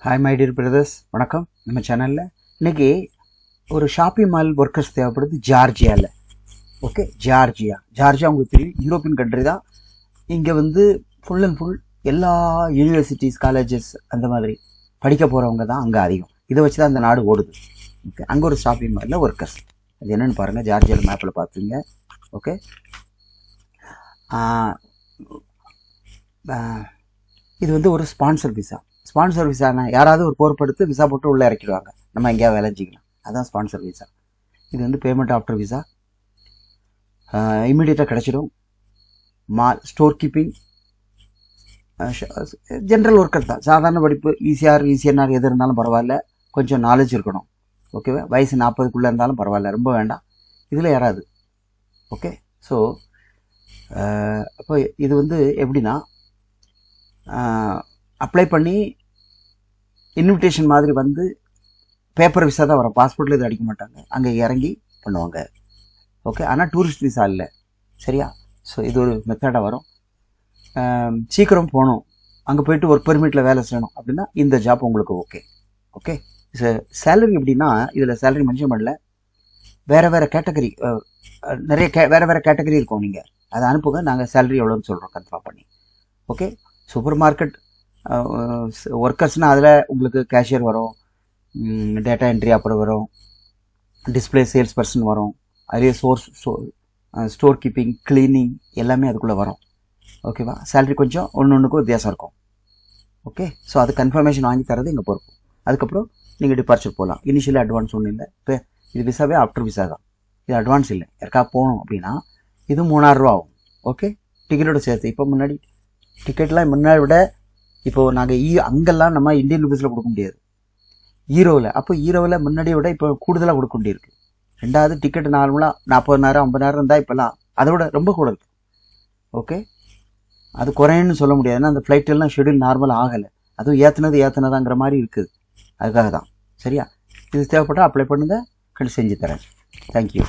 Hi my dear brothers, வணக்கம். நம்ம சேனலில் இன்றைக்கி ஒரு ஷாப்பிங் மால் ஒர்க்கர்ஸ் தேவைப்படுது ஜார்ஜியாவில். ஓகே, ஜார்ஜியா உங்களுக்கு தெரியும், யூரோப்பியன் கண்ட்ரி தான். இங்கே வந்து ஃபுல் அண்ட் ஃபுல் எல்லா யூனிவர்சிட்டிஸ், காலேஜஸ் அந்த மாதிரி படிக்க போகிறவங்க தான் அங்கே அதிகம். இதை வச்சு தான் அந்த நாடு ஓடுது. ஓகே, அங்கே ஒரு ஷாப்பிங் மாலில் ஒர்க்கர்ஸ். அது என்னென்னு பாருங்கள், ஜார்ஜியாவில் மேப்பில் பார்த்துங்க. ஓகே, இது வந்து ஒரு ஸ்பான்சர் விசானா யாராவது ஒரு பொறுப்படுத்து விசா போட்டு உள்ளே இறக்கிடுவாங்க, நம்ம எங்கேயாவது விளைஞ்சிக்கலாம். அதுதான் ஸ்பான்சர் விசா. இது வந்து பேமெண்ட் ஆஃப்டர் விசா, இம்மிடியேட்டாக கிடச்சிடும். ஸ்டோர் கீப்பிங், ஜென்ரல் ஒர்க்கர் தான், சாதாரண படிப்பு, ஈசிஎன்ஆர் எது இருந்தாலும் பரவாயில்ல, கொஞ்சம் நாலேஜ் இருக்கணும். ஓகேவா, வயசு 40க்குள்ளே இருந்தாலும் பரவாயில்ல, ரொம்ப வேண்டாம். இதில் யாராவது ஓகே. ஸோ அப்போ இது வந்து எப்படின்னா, அப்ளை பண்ணி இன்விடேஷன் மாதிரி வந்து பேப்பர் விசா தான் வரும், பாஸ்போர்ட்டில் இது அடிக்க மாட்டாங்க, அங்கே இறங்கி பண்ணுவாங்க. ஓகே, ஆனால் டூரிஸ்ட் விசா இல்லை, சரியா? ஸோ இது ஒரு மெத்தடாக வரும். சீக்கிரம் போகணும், அங்கே போயிட்டு ஒர்க் பெர்மிட்டில் வேலை செய்யணும் அப்படின்னா இந்த ஜாப் உங்களுக்கு ஓகே. ஓகே, சேலரி எப்படின்னா, இதில் சேலரி மென்ஷன் பண்ணல, வேறு வேறு கேட்டகரி, நிறைய வேறு கேட்டகரி இருக்கும். நீங்கள் அதை அனுப்புங்க, நாங்கள் சேலரி எவ்வளோன்னு சொல்கிறோம் கன்ஃபார்ம் பண்ணி. ஓகே, சூப்பர் மார்க்கெட் ஒர்க்கர்ஸ்னால் அதில் உங்களுக்கு கேஷியர் வரும், டேட்டா என்ட்ரி அப்புறம் வரும், டிஸ்பிளே சேல்ஸ் பர்சன் வரும், அதே ஸ்டோர் கீப்பிங், கிளீனிங் எல்லாமே அதுக்குள்ளே வரும். ஓகேவா, சேலரி கொஞ்சம் ஒன்றுக்கும் வித்தியாசம் இருக்கும். ஓகே, ஸோ அது கன்ஃபர்மேஷன் வாங்கி தரது எங்கள் பொறுப்பு. அதுக்கப்புறம் நீங்கள் டிபார்ச்சர் போகலாம். இனிஷியலி அட்வான்ஸ் ஒன்றும் இல்லை. இப்போ இது விசாவே ஆஃப்டர் விசா தான், இது அட்வான்ஸ் இல்லை. யாருக்கா போகணும் அப்படின்னா இது 3000 ரூபா ஆகும். ஓகே, டிக்கெட்டோட சேர்த்து. இப்போ முன்னாடி டிக்கெட்லாம் முன்னாடி விட இப்போது நாங்கள் அங்கெல்லாம் நம்ம இந்தியன் ருபீஸில் கொடுக்க முடியாது, ஈரோவில். அப்போ ஈரோவில் முன்னாடியை விட இப்போ கூடுதலாக கொடுக்க வேண்டியிருக்கு. ரெண்டாவது டிக்கெட் நார்மலாக 40,000 50,000 இருந்தால் இப்போல்லாம் அதை விட ரொம்ப கூட இருக்குது. ஓகே, அது குறையன்னு சொல்ல முடியாது, ஏன்னா அந்த ஃப்ளைட்டெல்லாம் ஷெடியூல் நார்மலாக ஆகலை, அதுவும் ஏற்றுனதாங்கிற மாதிரி இருக்குது. அதுக்காக தான், சரியா? இது தேவைப்பட்டால் அப்ளை பண்ணுங்கள், செஞ்சு தரேன். தேங்க்யூ.